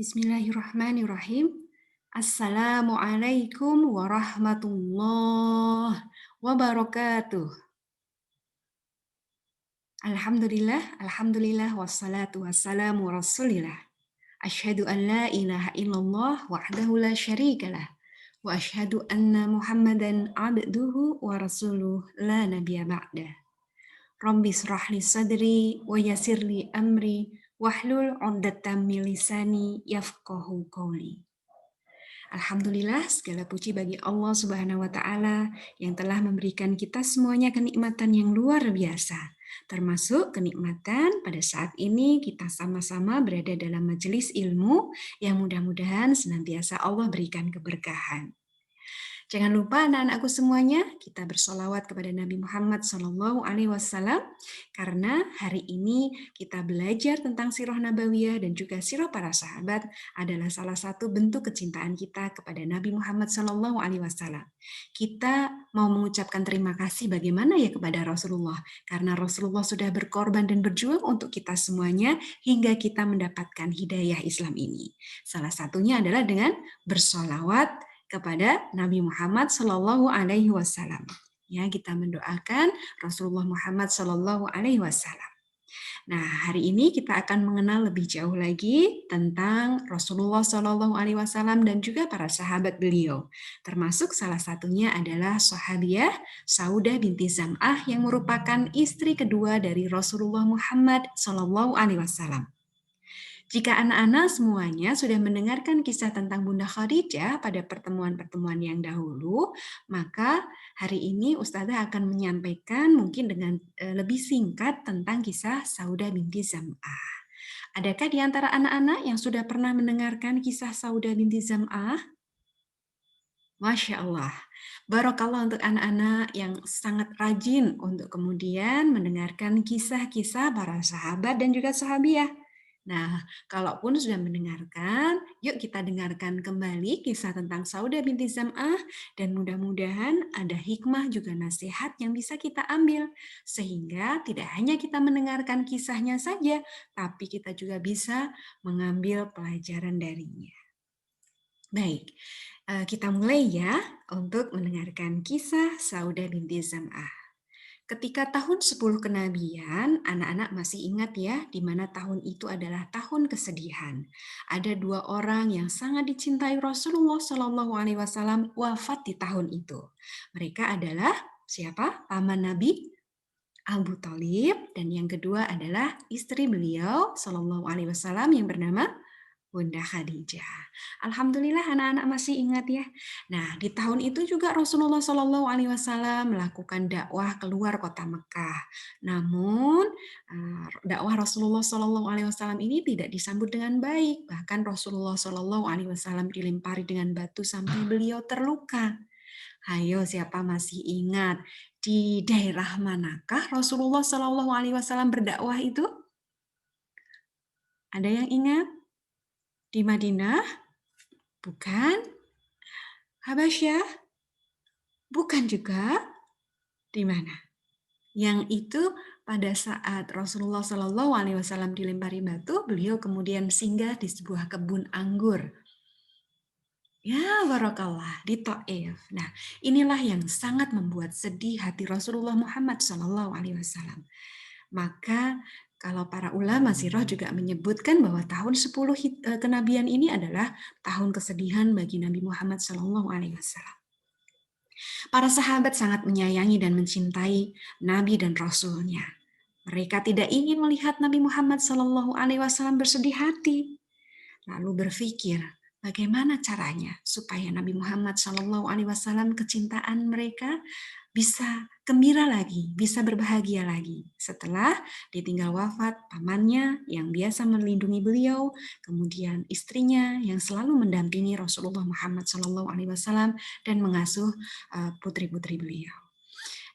Bismillahirrahmanirrahim. Assalamualaikum warahmatullahi wabarakatuh. Alhamdulillah, wassalatu wassalamu rasulillah. Asyhadu an la ilaha illallah wahdahu la syarikalah. Wa asyhadu anna Muhammadan abduhu wa rasuluh la nabiyya ba'dah. Rabbi shrah li sadri wa yassir li amri wahlul 'uqdatam min lisani yafqahu qawli. Alhamdulillah, segala puji bagi Allah Subhanahu wa Ta'ala yang telah memberikan kita semuanya kenikmatan yang luar biasa, termasuk kenikmatan pada saat ini kita sama-sama berada dalam majelis ilmu yang mudah-mudahan senantiasa Allah berikan keberkahan. Jangan lupa anak-anakku semuanya, kita bersolawat kepada Nabi Muhammad SAW, karena hari ini kita belajar tentang sirah nabawiyah dan juga sirah para sahabat adalah salah satu bentuk kecintaan kita kepada Nabi Muhammad SAW. Kita mau mengucapkan terima kasih bagaimana ya kepada Rasulullah, karena Rasulullah sudah berkorban dan berjuang untuk kita semuanya hingga kita mendapatkan hidayah Islam ini. Salah satunya adalah dengan bersolawat kepada Nabi Muhammad Sallallahu Alaihi Wasallam. Ya, kita mendoakan Rasulullah Muhammad Sallallahu Alaihi Wasallam. Nah, hari ini kita akan mengenal lebih jauh lagi tentang Rasulullah Sallallahu Alaihi Wasallam dan juga para sahabat beliau. Termasuk salah satunya adalah sahabiah Saudah binti Zam'ah yang merupakan istri kedua dari Rasulullah Muhammad Sallallahu Alaihi Wasallam. Jika anak-anak semuanya sudah mendengarkan kisah tentang Bunda Khadijah pada pertemuan-pertemuan yang dahulu, maka hari ini Ustazah akan menyampaikan mungkin dengan lebih singkat tentang kisah Saudah binti Zam'ah. Adakah di antara anak-anak yang sudah pernah mendengarkan kisah Saudah binti Zam'ah? Masya Allah. Barakallah untuk anak-anak yang sangat rajin untuk kemudian mendengarkan kisah-kisah para sahabat dan juga sahabiah. Nah, kalaupun sudah mendengarkan, yuk kita dengarkan kembali kisah tentang Saudah binti Zam'ah dan mudah-mudahan ada hikmah juga nasihat yang bisa kita ambil. Sehingga tidak hanya kita mendengarkan kisahnya saja, tapi kita juga bisa mengambil pelajaran darinya. Baik, kita mulai ya untuk mendengarkan kisah Saudah binti Zam'ah. Ketika tahun 10 kenabian, anak-anak masih ingat ya, di mana tahun itu adalah tahun kesedihan. Ada dua orang yang sangat dicintai Rasulullah Shallallahu Alaihi Wasallam wafat di tahun itu. Mereka adalah siapa? Paman Nabi Abu Thalib, dan yang kedua adalah istri beliau Shallallahu Alaihi Wasallam yang bernama Bunda Khadijah. Alhamdulillah anak-anak masih ingat ya. Nah, di tahun itu juga Rasulullah Shallallahu Alaihi Wasallam melakukan dakwah keluar kota Mekah. Namun dakwah Rasulullah Shallallahu Alaihi Wasallam ini tidak disambut dengan baik. Bahkan Rasulullah Shallallahu Alaihi Wasallam dilempari dengan batu sampai beliau terluka. Hayo, siapa masih ingat di daerah manakah Rasulullah Shallallahu Alaihi Wasallam berdakwah itu? Ada yang ingat? Di Madinah? Bukan. Habasyah? Bukan juga. Di mana? Yang itu pada saat Rasulullah Shallallahu Alaihi Wasallam dilempari batu, beliau kemudian singgah di sebuah kebun anggur. Ya, barakallah, di Taif. Nah, inilah yang sangat membuat sedih hati Rasulullah Muhammad Shallallahu Alaihi Wasallam. Maka kalau para ulama sirah juga menyebutkan bahwa tahun 10 kenabian ini adalah tahun kesedihan bagi Nabi Muhammad Shallallahu Alaihi Wasallam. Para sahabat sangat menyayangi dan mencintai Nabi dan Rasulnya. Mereka tidak ingin melihat Nabi Muhammad Shallallahu Alaihi Wasallam bersedih hati. Lalu berpikir, bagaimana caranya supaya Nabi Muhammad Shallallahu Alaihi Wasallam kecintaan mereka bisa gembira lagi, bisa berbahagia lagi. Setelah ditinggal wafat pamannya yang biasa melindungi beliau, kemudian istrinya yang selalu mendampingi Rasulullah Muhammad SAW dan mengasuh putri-putri beliau.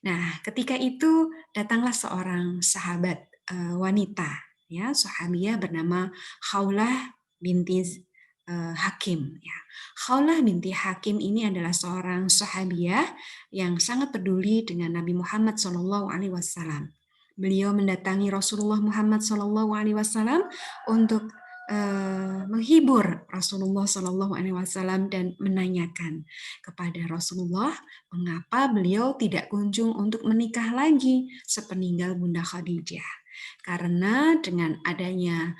Nah, ketika itu datanglah seorang sahabat wanita, ya, sahabiah bernama Khawlah binti Hakim. Ya. Khawlah binti Hakim ini adalah seorang sahabiah yang sangat peduli dengan Nabi Muhammad SAW. Beliau mendatangi Rasulullah Muhammad SAW untuk menghibur Rasulullah Shallallahu Alaihi Wasallam dan menanyakan kepada Rasulullah mengapa beliau tidak kunjung untuk menikah lagi sepeninggal Bunda Khadijah. Karena dengan adanya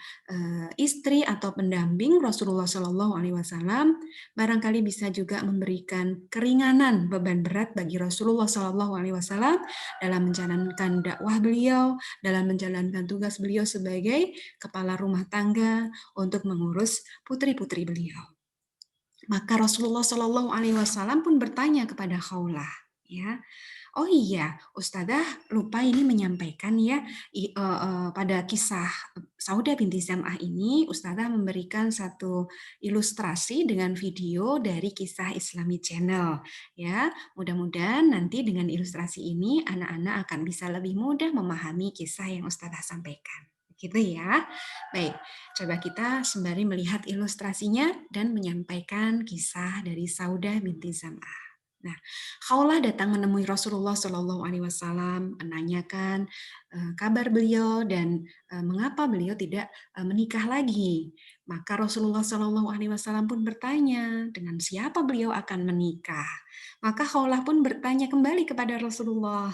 istri atau pendamping Rasulullah Shallallahu Alaihi Wasallam, barangkali bisa juga memberikan keringanan beban berat bagi Rasulullah Shallallahu Alaihi Wasallam dalam menjalankan dakwah beliau, dalam menjalankan tugas beliau sebagai kepala rumah tangga untuk mengurus putri-putri beliau. Maka Rasulullah Shallallahu Alaihi Wasallam pun bertanya kepada Khawlah, ya, oh iya, Ustazah lupa ini menyampaikan ya, pada kisah Saudah binti Zam'ah ini, Ustazah memberikan satu ilustrasi dengan video dari kisah Islami Channel. Ya, mudah-mudahan nanti dengan ilustrasi ini anak-anak akan bisa lebih mudah memahami kisah yang Ustazah sampaikan. Gitu ya. Baik, coba kita sembari melihat ilustrasinya dan menyampaikan kisah dari Saudah binti Zam'ah. Nah, Khawlah datang menemui Rasulullah Shallallahu Alaihi Wasallam, menanyakan kabar beliau dan mengapa beliau tidak menikah lagi. Maka Rasulullah Shallallahu Alaihi Wasallam pun bertanya dengan siapa beliau akan menikah. Maka Khawlah pun bertanya kembali kepada Rasulullah,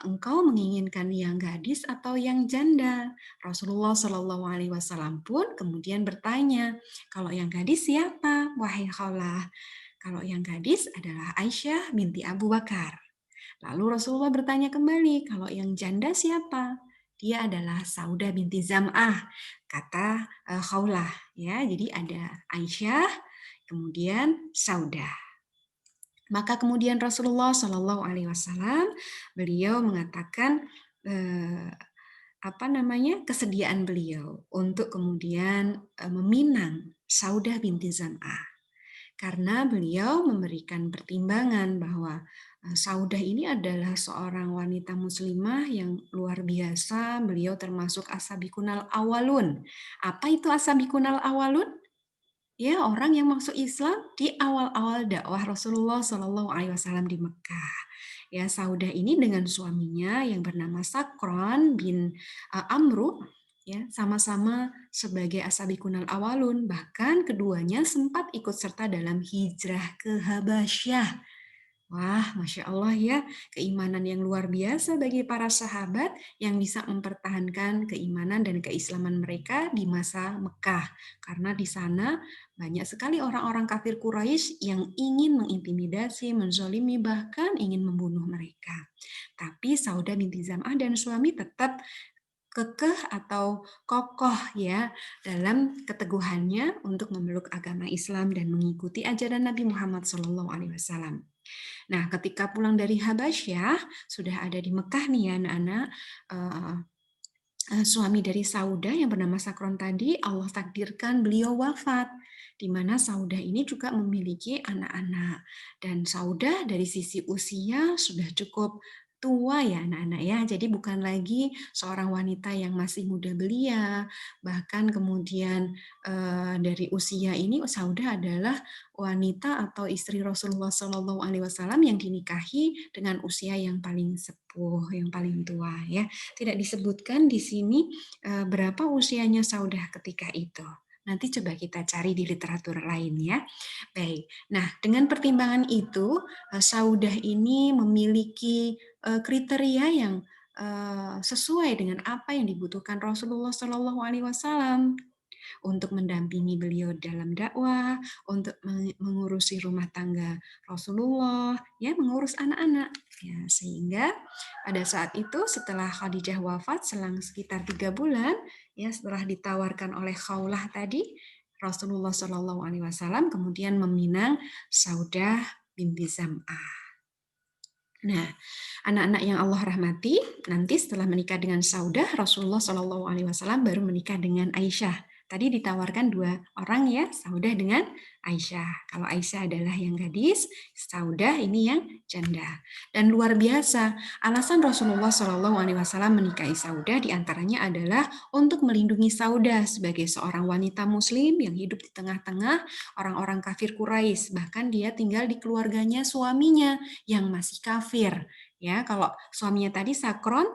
engkau menginginkan yang gadis atau yang janda? Rasulullah Shallallahu Alaihi Wasallam pun kemudian bertanya, kalau yang gadis siapa, wahai Khawlah? Kalau yang gadis adalah Aisyah binti Abu Bakar. Lalu Rasulullah bertanya kembali, kalau yang janda siapa? Dia adalah Saudah binti Zam'ah, kata Khawlah. Ya, jadi ada Aisyah, kemudian Saudah. Maka kemudian Rasulullah Shallallahu Alaihi Wasallam beliau mengatakan kesediaan beliau untuk kemudian meminang Saudah binti Zam'ah. Karena beliau memberikan pertimbangan bahwa Saudah ini adalah seorang wanita muslimah yang luar biasa. Beliau termasuk asabiqunal awalun. Apa itu asabiqunal awalun? Ya, orang yang masuk Islam di awal-awal dakwah Rasulullah Shallallahu Alaihi Wasallam di Mekah. Ya, Saudah ini dengan suaminya yang bernama Sakron bin Amru, ya, sama-sama sebagai asabiqunal awalun. Bahkan keduanya sempat ikut serta dalam hijrah ke Habasyah. Wah, Masya Allah ya, keimanan yang luar biasa bagi para sahabat yang bisa mempertahankan keimanan dan keislaman mereka di masa Mekah. Karena di sana banyak sekali orang-orang kafir Quraisy yang ingin mengintimidasi, menzolimi, bahkan ingin membunuh mereka. Tapi Saudah binti Zam'ah dan suami tetap kekeh atau kokoh ya dalam keteguhannya untuk memeluk agama Islam dan mengikuti ajaran Nabi Muhammad SAW. Nah, ketika pulang dari Habasyah, sudah ada di Mekah nih ya anak-anak, suami dari Saudah yang bernama Sakron tadi, Allah takdirkan beliau wafat, di mana Saudah ini juga memiliki anak-anak. Dan Saudah dari sisi usia sudah cukup tua ya anak-anak ya, jadi bukan lagi seorang wanita yang masih muda belia, bahkan kemudian dari usia ini Saudah adalah wanita atau istri Rasulullah Shallallahu Alaihi Wasallam yang dinikahi dengan usia yang paling sepuh, yang paling tua ya. Tidak disebutkan di sini berapa usianya Saudah ketika itu. Nanti coba kita cari di literatur lain ya. Baik. Nah, dengan pertimbangan itu, Saudah ini memiliki kriteria yang sesuai dengan apa yang dibutuhkan Rasulullah Shallallahu Alaihi Wasallam untuk mendampingi beliau dalam dakwah, untuk mengurusi rumah tangga Rasulullah, ya mengurus anak-anak. Ya, sehingga pada saat itu setelah Khadijah wafat selang sekitar 3 bulan, ya setelah ditawarkan oleh Khawlah tadi, Rasulullah Shallallahu Alaihi Wasallam kemudian meminang Saudah binti Zam'ah. Nah, anak-anak yang Allah rahmati, nanti setelah menikah dengan Saudah, Rasulullah Shallallahu Alaihi Wasallam baru menikah dengan Aisyah. Tadi ditawarkan 2 orang ya, Saudah dengan Aisyah. Kalau Aisyah adalah yang gadis, Saudah ini yang janda. Dan luar biasa, alasan Rasulullah Shallallahu Alaihi Wasallam menikahi Saudah diantaranya adalah untuk melindungi Saudah sebagai seorang wanita Muslim yang hidup di tengah-tengah orang-orang kafir Quraisy. Bahkan dia tinggal di keluarganya suaminya yang masih kafir. Ya, kalau suaminya tadi Sakron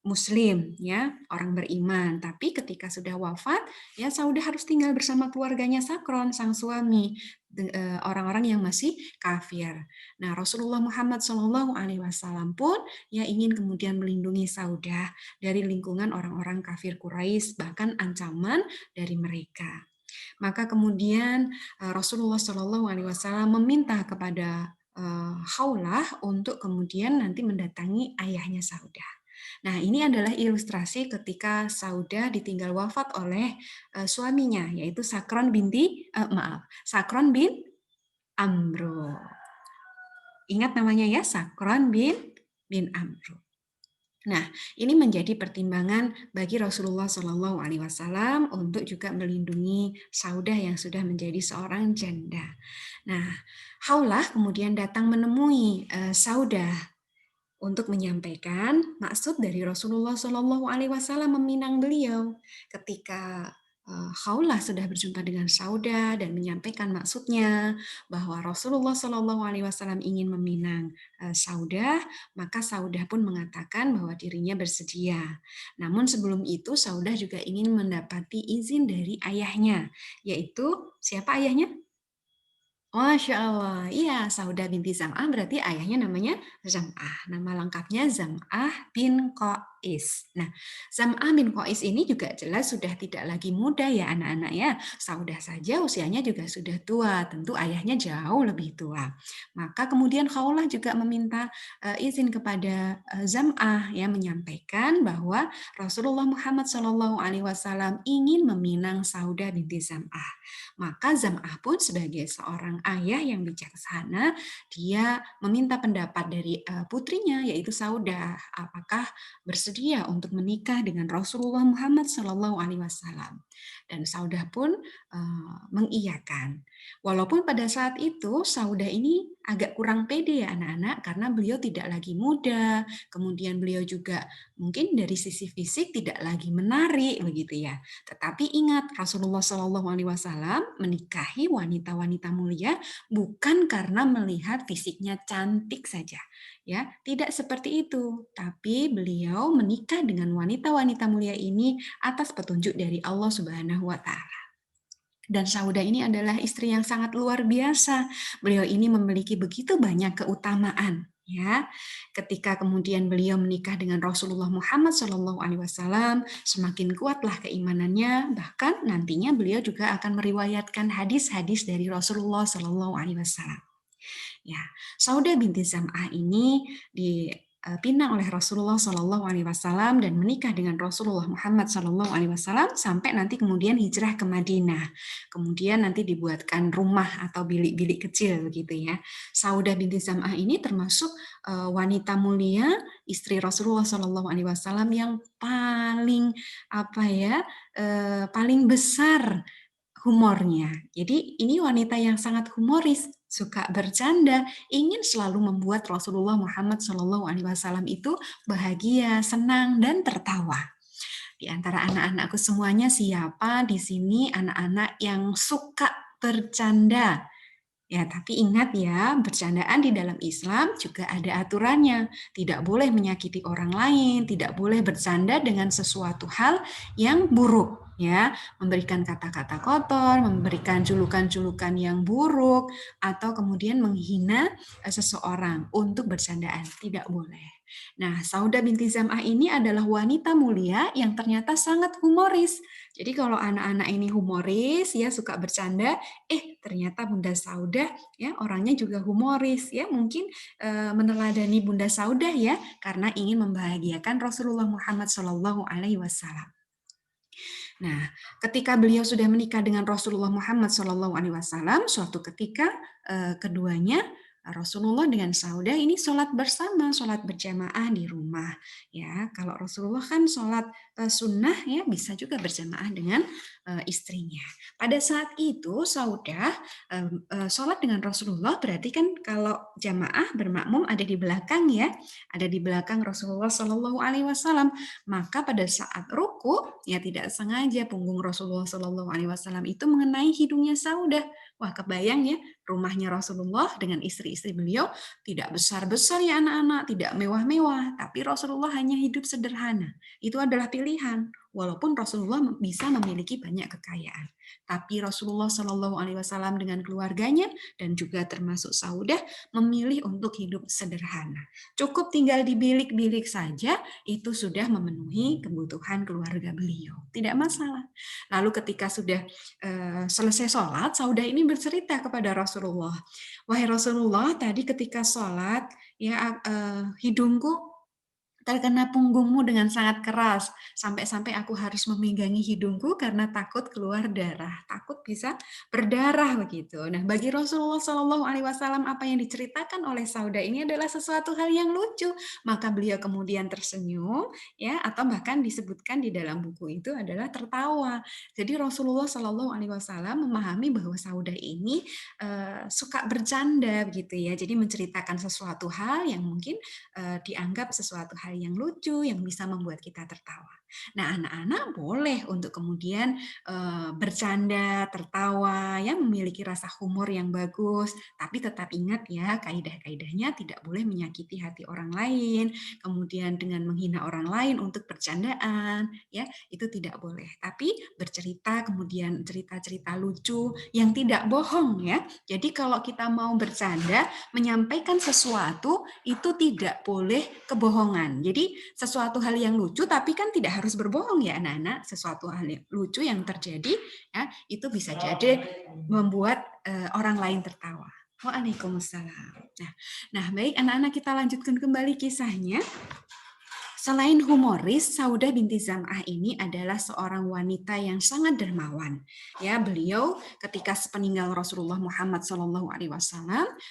Muslim, ya, orang beriman. Tapi ketika sudah wafat, ya Saudah harus tinggal bersama keluarganya Sakron, sang suami, orang-orang yang masih kafir. Nah, Rasulullah Muhammad SAW pun ya ingin kemudian melindungi Saudah dari lingkungan orang-orang kafir Quraisy, bahkan ancaman dari mereka. Maka kemudian Rasulullah SAW meminta kepada Khawlah untuk kemudian nanti mendatangi ayahnya Saudah. Nah, ini adalah ilustrasi ketika Saudah ditinggal wafat oleh suaminya, yaitu Sakron bin Amro. Ingat namanya ya, Sakron bin Amro. Nah, ini menjadi pertimbangan bagi Rasulullah SAW untuk juga melindungi Saudah yang sudah menjadi seorang janda. Nah, Khawlah kemudian datang menemui Saudah untuk menyampaikan maksud dari Rasulullah SAW meminang beliau. Ketika Khawlah sudah berjumpa dengan Saudah dan menyampaikan maksudnya bahwa Rasulullah SAW ingin meminang Saudah, maka Saudah pun mengatakan bahwa dirinya bersedia. Namun sebelum itu Saudah juga ingin mendapati izin dari ayahnya, yaitu siapa ayahnya? Masya Allah, iya Saudah binti Zam'ah berarti ayahnya namanya Zam'ah. Nama lengkapnya Zam'ah bin Qais. Nah, Zam'ah bin Qais ini juga jelas sudah tidak lagi muda ya anak-anak ya. Saudah saja usianya juga sudah tua, tentu ayahnya jauh lebih tua. Maka kemudian Khawlah juga meminta izin kepada Zam'ah ya menyampaikan bahwa Rasulullah Muhammad SAW ingin meminang Saudah binti Zam'ah. Maka Zam'ah pun sebagai seorang ayah yang bijaksana, dia meminta pendapat dari putrinya yaitu Saudah, apakah bersedia untuk menikah dengan Rasulullah Muhammad SAW. Dan Saudah pun mengiyakan. Walaupun pada saat itu Saudah ini agak kurang pede ya anak-anak karena beliau tidak lagi muda, kemudian beliau juga mungkin dari sisi fisik tidak lagi menarik begitu ya. Tetapi ingat Rasulullah SAW menikahi wanita-wanita mulia bukan karena melihat fisiknya cantik saja, ya tidak seperti itu. Tapi beliau menikah dengan wanita-wanita mulia ini atas petunjuk dari Allah Subhanahu Wa Taala. Dan Saudah ini adalah istri yang sangat luar biasa. Beliau ini memiliki begitu banyak keutamaan. Ya, ketika kemudian beliau menikah dengan Rasulullah Muhammad SAW, semakin kuatlah keimanannya. Bahkan nantinya beliau juga akan meriwayatkan hadis-hadis dari Rasulullah SAW. Ya, Saudah binti Zam'ah ini dipinang oleh Rasulullah SAW dan menikah dengan Rasulullah Muhammad SAW sampai nanti kemudian hijrah ke Madinah. Kemudian nanti dibuatkan rumah atau bilik-bilik kecil begitu ya. Saudah binti Zam'ah ini termasuk wanita mulia, istri Rasulullah SAW yang paling paling besar humornya. Jadi ini wanita yang sangat humoris, suka bercanda, ingin selalu membuat Rasulullah Muhammad SAW itu bahagia, senang, dan tertawa. Di antara anak-anakku semuanya, siapa di sini anak-anak yang suka bercanda? Ya, tapi ingat ya, bercandaan di dalam Islam juga ada aturannya. Tidak boleh menyakiti orang lain, tidak boleh bercanda dengan sesuatu hal yang buruk, ya. Memberikan kata-kata kotor, memberikan julukan-julukan yang buruk, atau kemudian menghina seseorang untuk bercandaan. Tidak boleh. Nah, Saudah binti Zam'ah ini adalah wanita mulia yang ternyata sangat humoris. Jadi kalau anak-anak ini humoris, ya suka bercanda, ternyata Bunda Saudah ya orangnya juga humoris ya, mungkin meneladani Bunda Saudah ya karena ingin membahagiakan Rasulullah Muhammad SAW. Nah, ketika beliau sudah menikah dengan Rasulullah Muhammad SAW, suatu ketika keduanya Rasulullah dengan Saudah ini sholat bersama, sholat berjamaah di rumah. Ya, kalau Rasulullah kan sholat sunnah ya bisa juga berjamaah dengan istrinya. Pada saat itu Saudah sholat dengan Rasulullah, berarti kan kalau jamaah bermakmum ada di belakang ya, ada di belakang Rasulullah Shallallahu Alaihi Wasallam. Maka pada saat ruku ya tidak sengaja punggung Rasulullah Shallallahu Alaihi Wasallam itu mengenai hidungnya Saudah. Wah, kebayang ya, rumahnya Rasulullah dengan istri-istri beliau tidak besar-besar ya anak-anak, tidak mewah-mewah, tapi Rasulullah hanya hidup sederhana. Itu adalah pilihan. Walaupun Rasulullah bisa memiliki banyak kekayaan, tapi Rasulullah Shallallahu Alaihi Wasallam dengan keluarganya dan juga termasuk Saudah memilih untuk hidup sederhana. Cukup tinggal di bilik-bilik saja, itu sudah memenuhi kebutuhan keluarga beliau. Tidak masalah. Lalu ketika sudah selesai sholat, Saudah ini bercerita kepada Rasulullah, wahai Rasulullah, tadi ketika sholat, ya hidungku terkena punggungmu dengan sangat keras, sampai-sampai aku harus meminggangi hidungku karena takut keluar darah, takut bisa berdarah begitu. Nah, bagi Rasulullah Shallallahu Alaihi Wasallam apa yang diceritakan oleh Saudah ini adalah sesuatu hal yang lucu, maka beliau kemudian tersenyum, ya, atau bahkan disebutkan di dalam buku itu adalah tertawa. Jadi Rasulullah Shallallahu Alaihi Wasallam memahami bahwa Saudah ini suka bercanda begitu ya, jadi menceritakan sesuatu hal yang mungkin dianggap sesuatu hal yang lucu yang bisa membuat kita tertawa. Nah, anak-anak boleh untuk kemudian bercanda, tertawa, ya memiliki rasa humor yang bagus, tapi tetap ingat ya kaidah-kaidahnya tidak boleh menyakiti hati orang lain, kemudian dengan menghina orang lain untuk bercandaan, ya itu tidak boleh. Tapi bercerita kemudian cerita-cerita lucu yang tidak bohong ya. Jadi kalau kita mau bercanda, menyampaikan sesuatu itu tidak boleh kebohongan. Jadi sesuatu hal yang lucu tapi kan tidak harus berbohong ya anak-anak. Sesuatu hal yang lucu yang terjadi ya itu bisa jadi membuat orang lain tertawa. Waalaikumsalam. Nah, baik anak-anak, kita lanjutkan kembali kisahnya. Selain humoris, Saudah binti Zam'ah ini adalah seorang wanita yang sangat dermawan. Ya, beliau ketika sepeninggal Rasulullah Muhammad SAW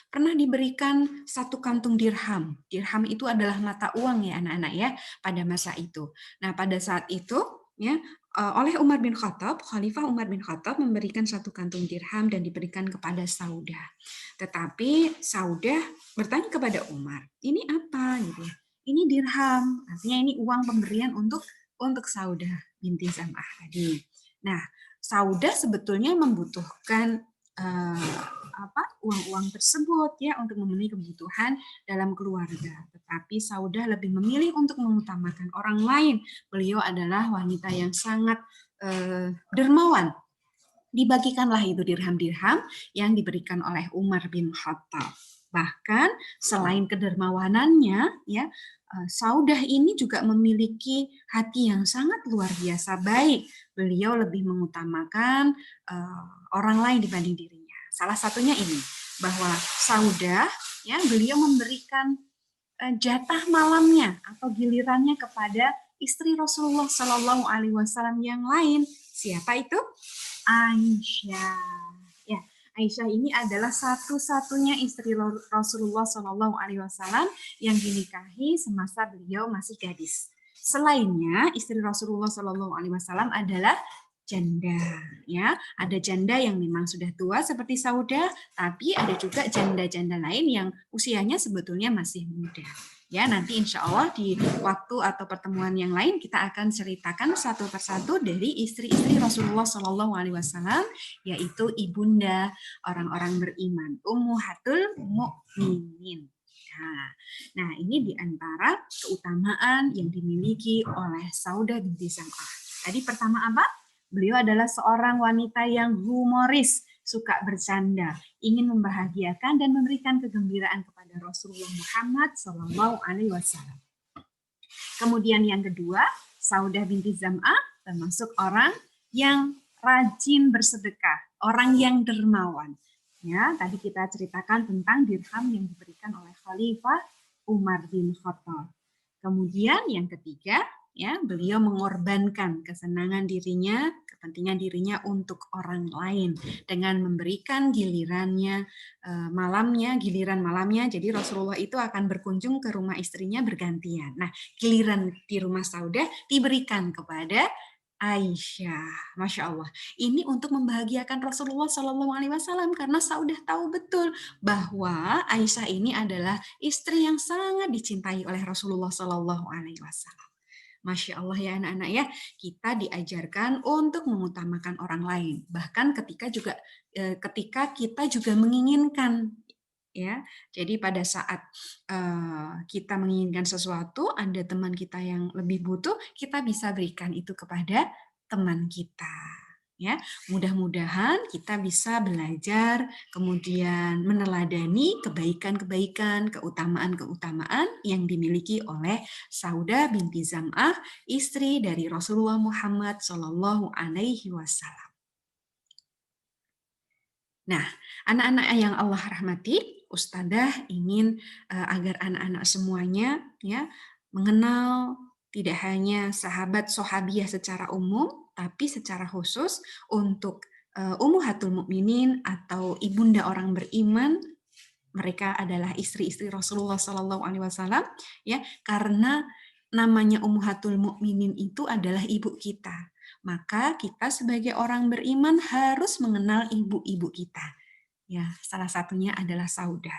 pernah diberikan satu kantung dirham. Dirham itu adalah mata uang ya anak-anak ya pada masa itu. Nah, pada saat itu ya oleh Umar bin Khattab, Khalifah Umar bin Khattab memberikan satu kantung dirham dan diberikan kepada Saudah. Tetapi Saudah bertanya kepada Umar, ini apa gitu ya? Ini dirham, artinya ini uang pemberian untuk Saudah binti Zam'ah tadi. Nah, Saudah sebetulnya membutuhkan uang-uang tersebut ya untuk memenuhi kebutuhan dalam keluarga. Tetapi Saudah lebih memilih untuk mengutamakan orang lain. Beliau adalah wanita yang sangat dermawan. Dibagikanlah itu dirham-dirham yang diberikan oleh Umar bin Khattab. Bahkan selain kedermawanannya, ya Saudah ini juga memiliki hati yang sangat luar biasa baik. Beliau lebih mengutamakan orang lain dibanding dirinya. Salah satunya ini bahwa Saudah, ya beliau memberikan jatah malamnya atau gilirannya kepada istri Rasulullah Shallallahu Alaihi Wasallam yang lain. Siapa itu? Aisyah. Ya, Aisyah ini adalah satu-satunya istri Rasulullah Shallallahu Alaihi Wasallam yang dinikahi semasa beliau masih gadis. Selainnya, istri Rasulullah Shallallahu Alaihi Wasallam adalah janda. Ya, ada janda yang memang sudah tua seperti Saudah, tapi ada juga janda-janda lain yang usianya sebetulnya masih muda. Ya, nanti insya Allah di waktu atau pertemuan yang lain kita akan ceritakan satu persatu dari istri-istri Rasulullah Shallallahu Alaihi Wasallam, yaitu ibunda orang-orang beriman, Ummuhatul Mukminin. Nah, ini diantara keutamaan yang dimiliki oleh Saudah binti Zam'ah. Tadi pertama apa? Beliau adalah seorang wanita yang humoris, suka bercanda, ingin membahagiakan dan memberikan kegembiraan kepada Rasulullah Muhammad Sallallahu Alaihi Wasallam. Kemudian yang kedua, Saudah binti Zam'ah termasuk orang yang rajin bersedekah, orang yang dermawan. Ya, tadi kita ceritakan tentang dirham yang diberikan oleh Khalifah Umar bin Khattab. Kemudian yang ketiga, ya, beliau mengorbankan kesenangan dirinya, kepentingan dirinya untuk orang lain dengan memberikan giliran malamnya. Jadi Rasulullah itu akan berkunjung ke rumah istrinya bergantian. Nah, giliran di rumah Saudah diberikan kepada Aisyah, Masya Allah. Ini untuk membahagiakan Rasulullah Shallallahu Alaihi Wasallam karena Saudah tahu betul bahwa Aisyah ini adalah istri yang sangat dicintai oleh Rasulullah Shallallahu Alaihi Wasallam. Masya Allah ya anak-anak ya, kita diajarkan untuk mengutamakan orang lain. Bahkan ketika kita juga menginginkan ya. Jadi pada saat kita menginginkan sesuatu, ada teman kita yang lebih butuh, kita bisa berikan itu kepada teman kita. Ya, mudah-mudahan kita bisa belajar, kemudian meneladani kebaikan-kebaikan, keutamaan-keutamaan yang dimiliki oleh Saudah binti Zam'ah, istri dari Rasulullah Muhammad Shallallahu Alaihi Wasallam. Nah, anak-anak yang Allah rahmati, Ustadzah ingin agar anak-anak semuanya ya mengenal tidak hanya sahabat sahabiah secara umum, tapi secara khusus untuk Ummahatul Mukminin atau ibunda orang beriman. Mereka adalah istri-istri Rasulullah Sallallahu Alaihi Wasallam, ya, karena namanya Ummahatul Mukminin itu adalah ibu kita. Maka kita sebagai orang beriman harus mengenal ibu-ibu kita. Ya, salah satunya adalah Saudah.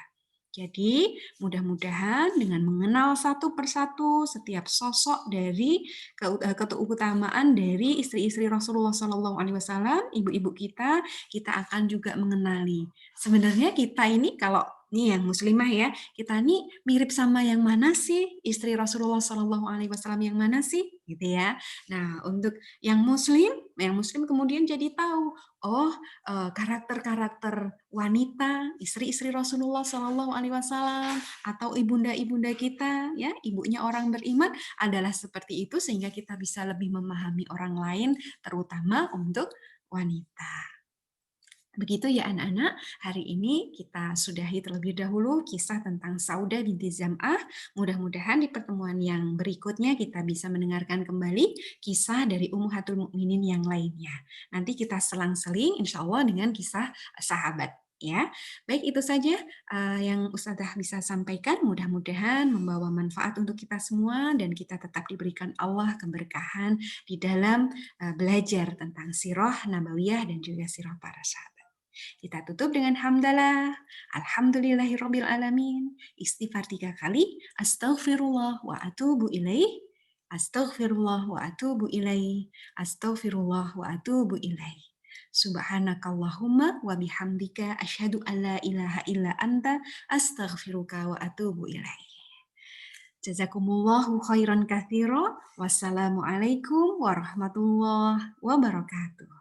Jadi, mudah-mudahan dengan mengenal satu persatu setiap sosok dari keutamaan dari istri-istri Rasulullah Shallallahu Alaihi Wasallam, ibu-ibu kita akan juga mengenali. Sebenarnya kita ini kalau nih yang muslimah ya, kita ini mirip sama yang mana sih? Istri Rasulullah Shallallahu Alaihi Wasallam yang mana sih? Gitu ya. Nah, untuk yang muslim kemudian jadi tahu, oh karakter-karakter wanita, istri-istri Rasulullah Shallallahu Alaihi Wasallam atau ibunda-ibunda kita, ya ibunya orang beriman adalah seperti itu sehingga kita bisa lebih memahami orang lain, terutama untuk wanita. Begitu ya anak-anak, hari ini kita sudahi terlebih dahulu kisah tentang Saudah binti Zam'ah. Mudah-mudahan di pertemuan yang berikutnya kita bisa mendengarkan kembali kisah dari Ummahatul Mukminin yang lainnya. Nanti kita selang-seling insya Allah dengan kisah sahabat. Ya, baik itu saja yang Ustazah bisa sampaikan. Mudah-mudahan membawa manfaat untuk kita semua dan kita tetap diberikan Allah keberkahan di dalam belajar tentang sirah nabawiyah dan juga sirah para sahabat. Kita tutup dengan hamdalah. Alhamdulillahirabbil alamin. Istighfar 3 kali. Astaghfirullah wa atubu ilaih. Astaghfirullah wa atubu ilaih. Astaghfirullah wa atubu ilaih. Subhanakallahumma wa bihamdika asyhadu an la ilaha illa anta astaghfiruka wa atubu ilaih. Jazakumullahu khairan katsira. Wassalamualaikum warahmatullahi wabarakatuh.